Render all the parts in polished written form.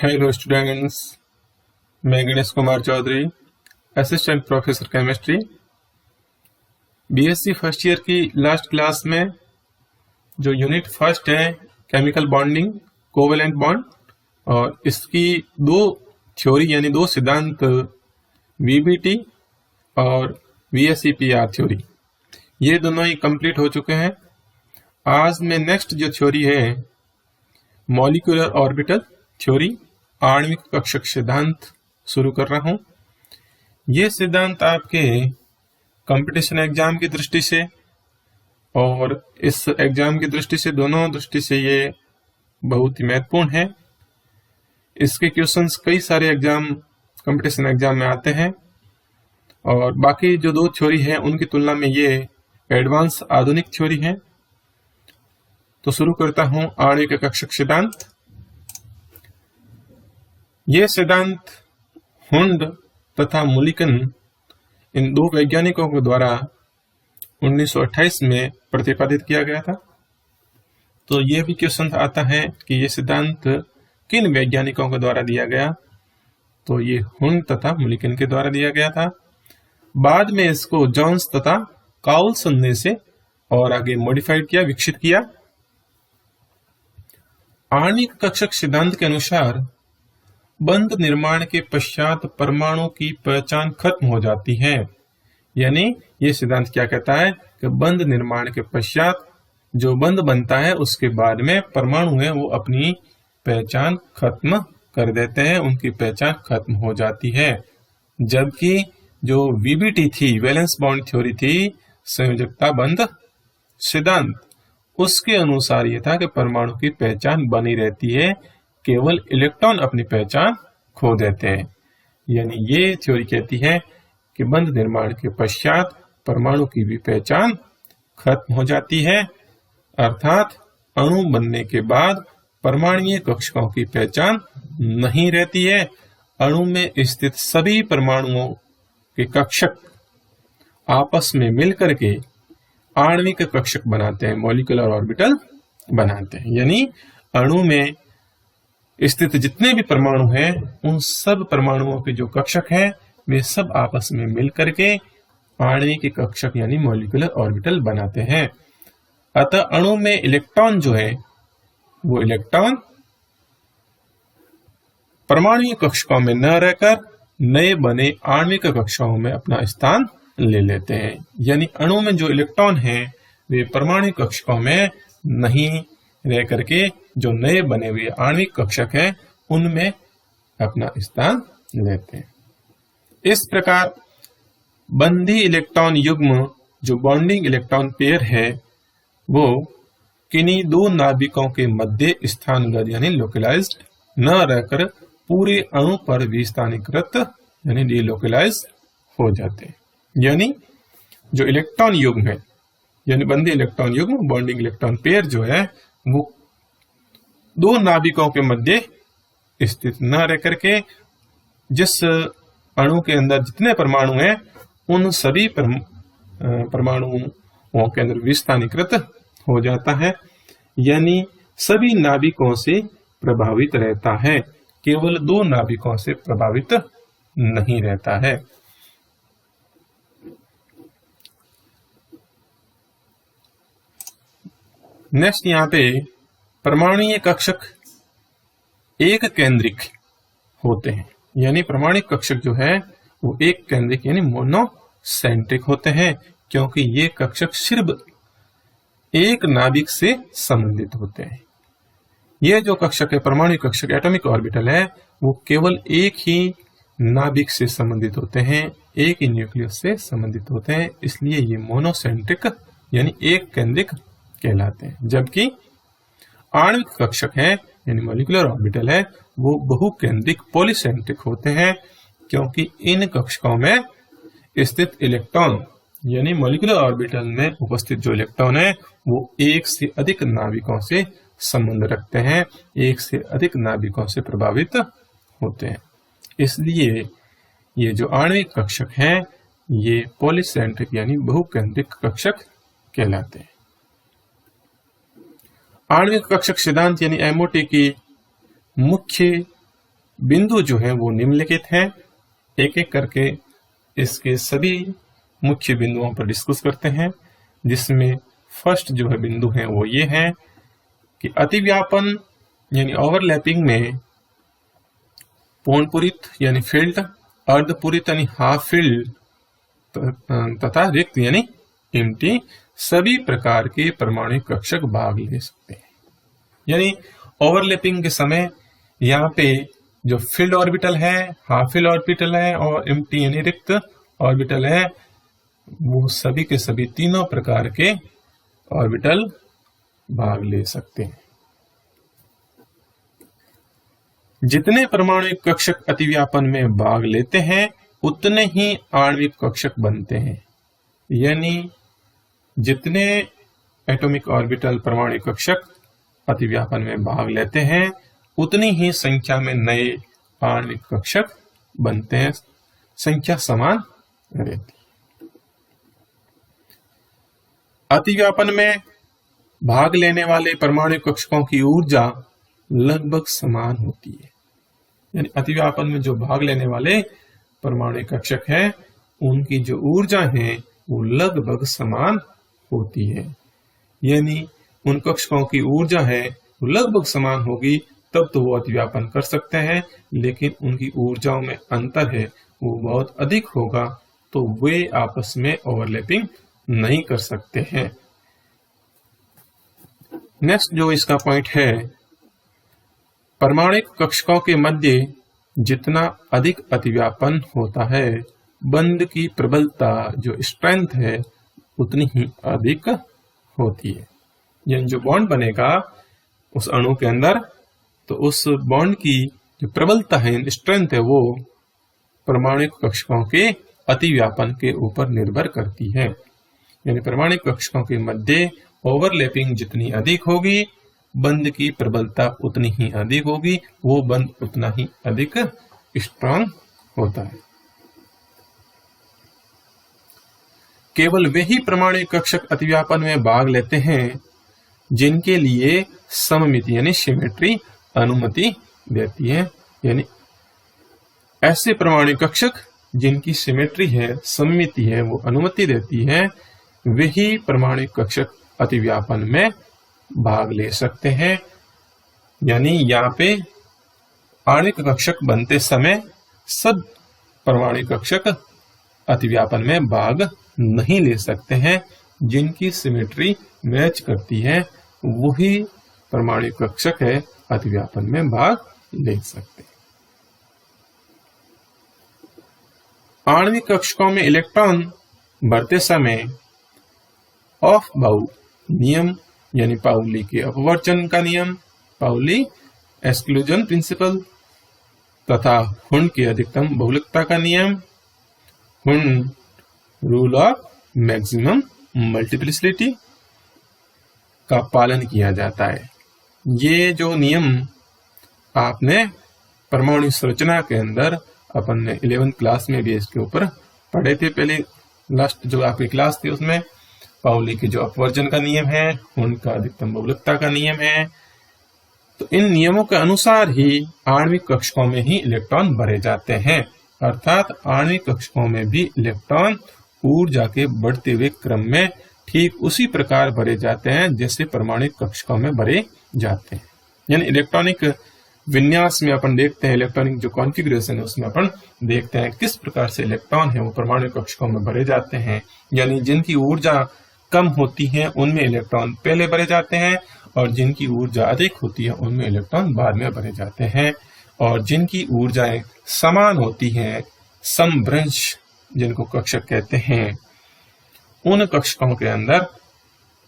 Hello students, मैं Ganesh Kumar Chaudhary, assistant professor chemistry, BSc first year की last class में जो यूनिट फर्स्ट है केमिकल बॉन्डिंग कोवेलेंट बॉन्ड, और इसकी दो थ्योरी यानी दो सिद्धांत वीबीटी और वीएसईपीआर थ्योरी, ये दोनों ही कंप्लीट हो चुके हैं। आज मैं नेक्स्ट जो थ्योरी है मॉलिक्यूलर ऑर्बिटल थ्योरी, आणविक कक्षक सिद्धांत शुरू कर रहा हूं। ये सिद्धांत आपके कंपटीशन एग्जाम की दृष्टि से और इस एग्जाम की दृष्टि से, दोनों दृष्टि से ये बहुत ही महत्वपूर्ण है। इसके क्वेश्चंस कई सारे एग्जाम कंपटीशन एग्जाम में आते हैं और बाकी जो दो थ्योरी है उनकी तुलना में ये एडवांस आधुनिक थ्योरी है। तो शुरू करता हूं आणविक कक्षक सिद्धांत। ये सिद्धांत हुंड तथा मुलिकन इन दो वैज्ञानिकों के द्वारा 1928 में प्रतिपादित किया गया था। तो ये भी क्वेश्चन आता है कि ये सिद्धांत किन वैज्ञानिकों के द्वारा दिया गया, तो ये हुंड तथा मुलिकन के द्वारा दिया गया था। बाद में इसको जोन्स तथा काउल्सन ने से और आगे मॉडिफाइड किया, विकसित किया। आणविक कक्षक सिद्धांत के अनुसार बंध निर्माण के पश्चात परमाणु की पहचान खत्म हो जाती है। यानी ये सिद्धांत क्या कहता है कि बंध निर्माण के पश्चात जो बंध बनता है उसके बाद में परमाणु है वो अपनी पहचान खत्म कर देते हैं, उनकी पहचान खत्म हो जाती है। जबकि जो वीबीटी थी, वैलेंस बॉन्ड थ्योरी थी, संयोजकता बंध सिद्धांत, उसके अनुसार ये था कि परमाणु की पहचान बनी रहती है, केवल इलेक्ट्रॉन अपनी पहचान खो देते हैं। यानी ये थ्योरी कहती है कि बंध निर्माण के पश्चात परमाणु की भी पहचान खत्म हो जाती है, अर्थात अणु बनने के बाद परमाणुीय कक्षकों की पहचान नहीं रहती है। अणु में स्थित सभी परमाणुओं के कक्षक आपस में मिलकर के आणविक कक्षक बनाते हैं, मॉलिक्यूलर ऑर्बिटल बनाते हैं। यानी अणु में स्थित जितने भी परमाणु हैं उन सब परमाणुओं के जो कक्षक हैं वे सब आपस में मिलकर के आणविक कक्षक यानी मॉलिक्यूलर ऑर्बिटल बनाते हैं। अतः अणु में इलेक्ट्रॉन जो है वो इलेक्ट्रॉन परमाणुीय कक्षकों में न रहकर नए बने आणविक कक्षकों में अपना स्थान ले लेते हैं। यानी अणु में जो इलेक्ट्रॉन है वे परमाणु कक्षकों में नहीं रह करके जो नए बने हुए आणविक कक्षक हैं उनमें अपना स्थान लेते हैं। इस प्रकार बंधी इलेक्ट्रॉन युग्म जो बॉन्डिंग इलेक्ट्रॉन पेयर है वो किन्हीं दो नाभिकों के मध्य स्थानगत यानी लोकलाइज्ड न रहकर पूरे अणु पर विस्थानीकृत यानी डिलोकलाइज हो जाते हैं। यानी जो इलेक्ट्रॉन युग्म है यानी बंधी इलेक्ट्रॉन युग्म बॉन्डिंग इलेक्ट्रॉन पेयर जो है वो दो नाभिकों के मध्य स्थित न रह करके जिस अणु के अंदर जितने परमाणु हैं उन सभी परमाणुओं के अंदर विस्थानीकृत हो जाता है। यानी सभी नाभिकों से प्रभावित रहता है, केवल दो नाभिकों से प्रभावित नहीं रहता है। नेक्स्ट यहाँ पे परमाणुीय कक्षक एक केंद्रिक होते हैं। यानी परमाणु कक्षक जो है वो एक केंद्रिक यानी मोनोसेंट्रिक होते हैं, क्योंकि ये कक्षक सिर्फ एक नाभिक से संबंधित होते हैं। ये जो कक्षक है परमाणु कक्षक एटॉमिक ऑर्बिटल है वो केवल एक ही नाभिक से संबंधित होते हैं, एक ही न्यूक्लियस से संबंधित होते हैं, इसलिए ये मोनोसेंट्रिक यानी एक केंद्रिक कहलाते हैं। जबकि आणविक कक्षक है यानी मॉलिक्यूलर ऑर्बिटल है वो बहुकेंद्रिक पॉलीसेंट्रिक होते हैं, क्योंकि इन कक्षकों में स्थित इलेक्ट्रॉन यानी मॉलिक्यूलर ऑर्बिटल में उपस्थित जो इलेक्ट्रॉन है वो एक से अधिक नाभिकों से संबंध रखते हैं, एक से अधिक नाभिकों से प्रभावित होते हैं। इसलिए ये जो आणविक कक्षक हैं ये पॉलीसेंट्रिक यानी बहुकेंद्रिक कक्षक कहलाते हैं। आणविक कक्षक सिद्धांत यानी एमओटी की मुख्य बिंदु जो है वो निम्नलिखित हैं। एक एक करके इसके सभी मुख्य बिंदुओं पर डिस्कस करते हैं, जिसमें फर्स्ट जो है बिंदु है वो ये है कि अतिव्यापन यानी ओवरलैपिंग में पूर्णपूरित यानी फील्ड, अर्धपूरित यानी हाफ फील्ड तथा रिक्त यानी एम्प्टी सभी प्रकार के परमाणु कक्षक भाग ले सकते हैं। यानी ओवरलैपिंग के समय यहाँ पे जो फील्ड ऑर्बिटल है, हाफ फील्ड ऑर्बिटल है और एम्प्टी यानी रिक्त ऑर्बिटल है, वो सभी के सभी तीनों प्रकार के ऑर्बिटल भाग ले सकते हैं। जितने परमाणु कक्षक अतिव्यापन में भाग लेते हैं उतने ही आणविक कक्षक बनते हैं। यानी जितने एटॉमिक ऑर्बिटल परमाणु कक्षक अतिव्यापन में भाग लेते हैं उतनी ही संख्या में नए आणविक कक्षक बनते हैं, संख्या समान रहती है। अतिव्यापन में भाग लेने वाले परमाणु कक्षकों की ऊर्जा लगभग समान होती है। यानी अतिव्यापन में जो भाग लेने वाले परमाणु कक्षक हैं उनकी जो ऊर्जा है वो लगभग समान होती है। यानी उन कक्षकों की ऊर्जा है वो लगभग समान होगी तब तो वो अतिव्यापन कर सकते हैं, लेकिन उनकी ऊर्जाओं में अंतर है वो बहुत अधिक होगा तो वे आपस में ओवरलैपिंग नहीं कर सकते हैं। नेक्स्ट जो इसका पॉइंट है, परमाणु कक्षकों के मध्य जितना अधिक अतिव्यापन होता है बंध की प्रबलता जो स्ट्रेंथ है उतनी ही अधिक होती है। यानी जो बॉन्ड बनेगा उस अणु के अंदर तो उस बॉन्ड की जो प्रबलता है, स्ट्रेंथ है, वो परमाणु कक्षकों के अतिव्यापन के ऊपर निर्भर करती है। यानी परमाणु कक्षकों के मध्य ओवरलैपिंग जितनी अधिक होगी बंध की प्रबलता उतनी ही अधिक होगी, वो बंध उतना ही अधिक स्ट्रांग होता है। केवल वही परमाणु कक्षक अतिव्यापन में भाग लेते हैं जिनके लिए सममिति यानी सिमेट्री अनुमति देती है। यानी ऐसे परमाणु कक्षक जिनकी सिमेट्री है, सममिति है, वो अनुमति देती है, वही परमाणु कक्षक अतिव्यापन में भाग ले सकते हैं। यानी यहाँ पे आणविक कक्षक बनते समय सब परमाणु कक्षक अतिव्यापन में भाग नहीं ले सकते हैं। जिनकी सिमेट्री मैच करती है वही परमाणु कक्षक है अतिव्यापन में भाग ले सकते हैं। आणविक कक्षकों में इलेक्ट्रॉन बढ़ते समय ऑफ बाउ नियम यानी पाउली के अपवर्जन का नियम, पाउली एक्सक्लूजन प्रिंसिपल तथा हुंड की अधिकतम बहुलकता का नियम, Hund rule of maximum multiplicity का पालन किया जाता है। ये जो नियम आपने परमाणु संरचना के अंदर अपन ने 11th क्लास में भी इसके ऊपर पढ़े थे। पहले लास्ट जो आपकी क्लास थी उसमें पाउली के जो अपवर्जन का नियम है, उनका अधिकतम बहुलकता का नियम है। तो इन नियमों के अनुसार ही आणविक कक्षकों में ही इलेक्ट्रॉन भरे जाते हैं। अर्थात आणविक कक्षकों में भी इलेक्ट्रॉन ऊर्जा के बढ़ते हुए क्रम में ठीक उसी प्रकार भरे जाते हैं जैसे परमाणु कक्षकों में भरे जाते हैं। यानी इलेक्ट्रॉनिक विन्यास में अपन देखते हैं, इलेक्ट्रॉनिक जो कॉन्फ़िगरेशन है उसमें अपन देखते हैं किस प्रकार से इलेक्ट्रॉन है वो परमाणु कक्षकों में भरे जाते हैं। यानी जिनकी ऊर्जा कम होती है उनमें इलेक्ट्रॉन पहले भरे जाते हैं और जिनकी ऊर्जा अधिक होती है उनमें इलेक्ट्रॉन बाद में भरे जाते हैं। और जिनकी ऊर्जाएं समान होती हैं, समभ्रंश जिनको कक्षक कहते हैं, उन कक्षकों के अंदर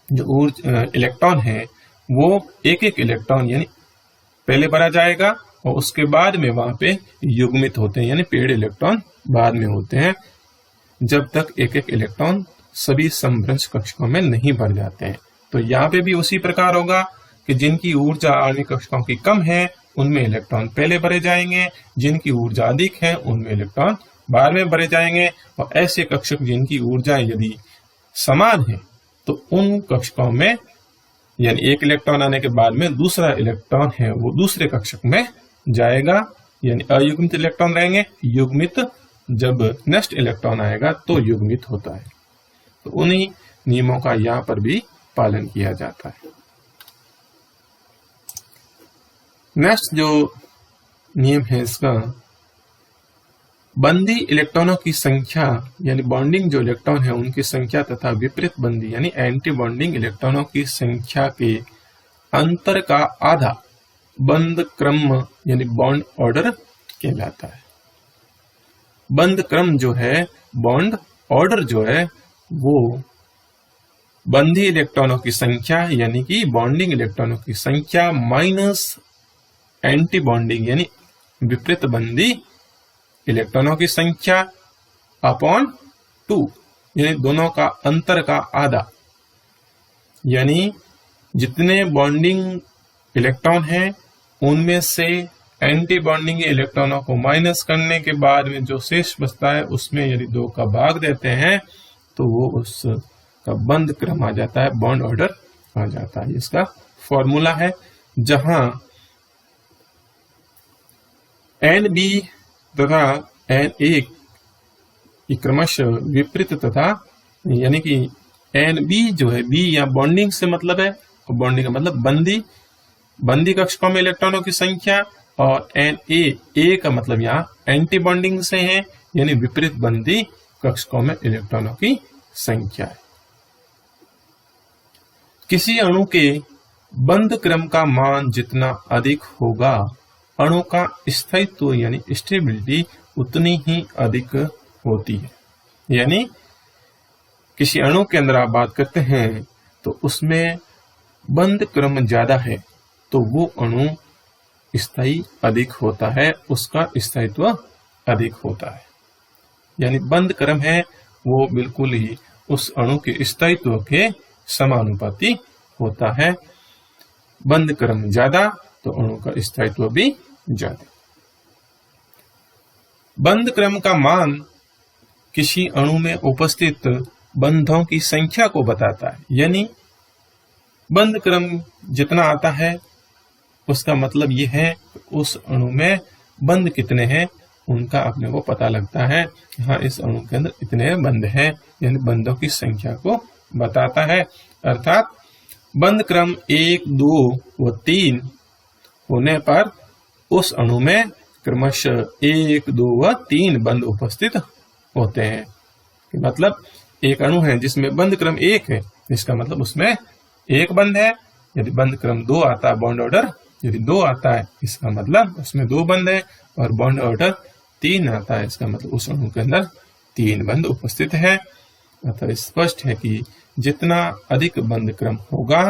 जो इलेक्ट्रॉन है वो एक एक इलेक्ट्रॉन यानी पहले भरा जाएगा और उसके बाद में वहां पे युग्मित होते हैं, यानी पेड़ इलेक्ट्रॉन बाद में होते हैं, जब तक एक एक इलेक्ट्रॉन सभी समभ्रंश कक्षकों में नहीं भर जाते हैं। तो यहाँ पे भी उसी प्रकार होगा कि जिनकी ऊर्जा आणविक कक्षकों की कम है उनमें इलेक्ट्रॉन पहले भरे जाएंगे, जिनकी ऊर्जा अधिक है उनमें इलेक्ट्रॉन बाद में भरे जाएंगे। और ऐसे कक्षक जिनकी ऊर्जा यदि समान है तो उन कक्षकों में यानी एक इलेक्ट्रॉन आने के बाद में दूसरा इलेक्ट्रॉन है वो दूसरे कक्षक में जाएगा यानी अयुग्मित इलेक्ट्रॉन रहेंगे, युग्मित जब नेक्स्ट इलेक्ट्रॉन आएगा तो युग्मित होता है। तो उन्हीं नियमों का यहाँ पर भी पालन किया जाता है। नेक्स्ट जो नियम है इसका, बंदी इलेक्ट्रॉनों की संख्या यानी बॉन्डिंग जो इलेक्ट्रॉन है उनकी संख्या तथा विपरीत बंदी यानी एंटी बॉन्डिंग इलेक्ट्रॉनों की संख्या के अंतर का आधा बंद क्रम यानी बॉन्ड ऑर्डर कहलाता है। बंद क्रम जो है, बॉन्ड ऑर्डर जो है, वो बंदी इलेक्ट्रॉनों की संख्या यानी कि बॉन्डिंग इलेक्ट्रॉनों की संख्या माइनस एंटी बॉन्डिंग यानी विपरीत बंदी इलेक्ट्रॉनों की संख्या अपॉन 2 यानी दोनों का अंतर का आधा, यानी जितने बॉन्डिंग इलेक्ट्रॉन हैं उनमें से एंटी बॉन्डिंग इलेक्ट्रॉनों को माइनस करने के बाद में जो शेष बचता है उसमें यदि 2 का भाग देते हैं तो वो उसका बंद क्रम आ जाता है, बॉन्ड ऑर्डर आ जाता है। इसका फॉर्मूला है, जहां NB तथा Na क्रमशः विपरीत तथा यानी कि NB जो है, B या बॉन्डिंग से मतलब है, और बॉन्डिंग का मतलब बंदी कक्षकों में इलेक्ट्रॉनों की संख्या, और Na का मतलब यहाँ एंटी बॉन्डिंग से है यानी विपरीत बंदी कक्षकों में इलेक्ट्रॉनों की संख्या है। किसी अणु के बंद क्रम का मान जितना अधिक होगा अणु का स्थायित्व यानी स्टेबिलिटी उतनी ही अधिक होती है। यानी किसी अणु के अंदर आप बात करते हैं तो उसमें बंद क्रम ज्यादा है तो वो अणु स्थायी अधिक होता है, उसका स्थायित्व अधिक होता है। यानी बंद क्रम है वो बिल्कुल ही उस अणु के स्थायित्व के समानुपाती होता है। बंद क्रम ज्यादा तो अणु का स्थायित्व भी ज्यादा। बंद क्रम का मान किसी अणु में उपस्थित बंधों की संख्या को बताता है। यानी बंद क्रम जितना आता है उसका मतलब यह है उस अणु में बंद कितने हैं उनका अपने को पता लगता है। हाँ, इस अणु के अंदर इतने बंद हैं, यानी बंधों की संख्या को बताता है। अर्थात बंद क्रम 1, 2 व 3 होने पर उस अणु में क्रमशः 1, 2 व 3 बंद उपस्थित होते हैं। मतलब एक अणु है जिसमें बंद क्रम 1 है, इसका मतलब उसमें 1 बंद है। यदि बंद क्रम 2 आता है, बॉन्ड ऑर्डर यदि 2 आता है, इसका मतलब उसमें 2 बंद है। और बॉन्ड ऑर्डर 3 आता है, इसका मतलब उस अणु के अंदर 3 बंद उपस्थित है। अतः स्पष्ट है कि जितना अधिक बंद क्रम होगा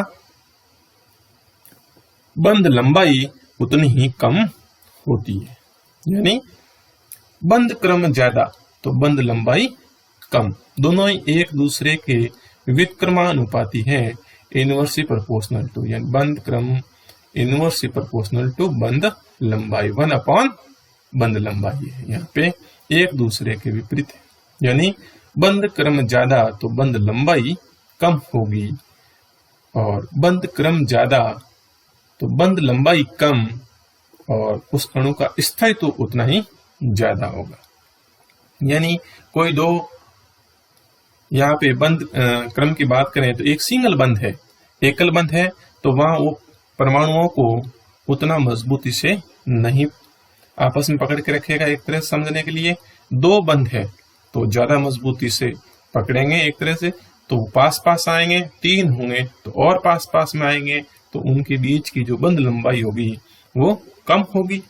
बंद लंबाई उतनी ही कम होती है। यानी बंद क्रम ज्यादा तो बंद लंबाई कम, दोनों ही एक दूसरे के व्युत्क्रमानुपाती है, इनवर्सली प्रोपोर्शनल टू। यानी बंद क्रम इनवर्सली प्रोपोर्शनल टू बंद लंबाई, 1 अपॉन बंद लंबाई है। यहाँ पे एक दूसरे के विपरीत है। यानी बंद क्रम ज्यादा तो बंद लंबाई कम होगी, और बंद क्रम ज्यादा तो बंद लंबाई कम, और उस अणु का स्थायित्व तो उतना ही ज्यादा होगा। यानी कोई 2 यहाँ पे बंद क्रम की बात करें तो एक सिंगल बंद है, एकल बंद है, तो वहां वो परमाणुओं को उतना मजबूती से नहीं आपस में पकड़ के रखेगा। एक तरह से समझने के लिए 2 बंद है तो ज्यादा मजबूती से पकड़ेंगे एक तरह से, तो पास पास आएंगे। 3 होंगे तो और पास पास में आएंगे, तो उनके बीच की जो बंद लंबाई होगी वो कम होगी।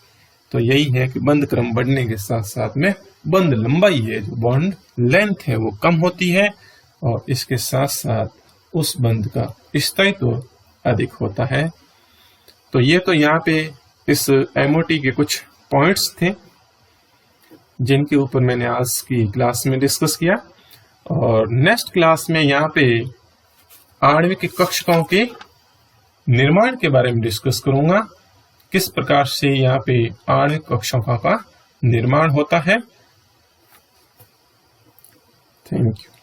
तो यही है कि बंद क्रम बढ़ने के साथ साथ में बंद लंबाई है, जो बॉन्ड लेंथ है, वो कम होती है, और इसके साथ साथ उस बंद का स्थायित्व अधिक होता है। तो ये तो यहाँ पे इस एमओटी के कुछ पॉइंट्स थे जिनके ऊपर मैंने आज की क्लास में डिस्कस किया, और नेक्स्ट क्लास में यहाँ पे आणविक कक्षकों के निर्माण के बारे में डिस्कस करूंगा। किस प्रकार से यहाँ पे आणविक कक्षकों का निर्माण होता है। Thank you.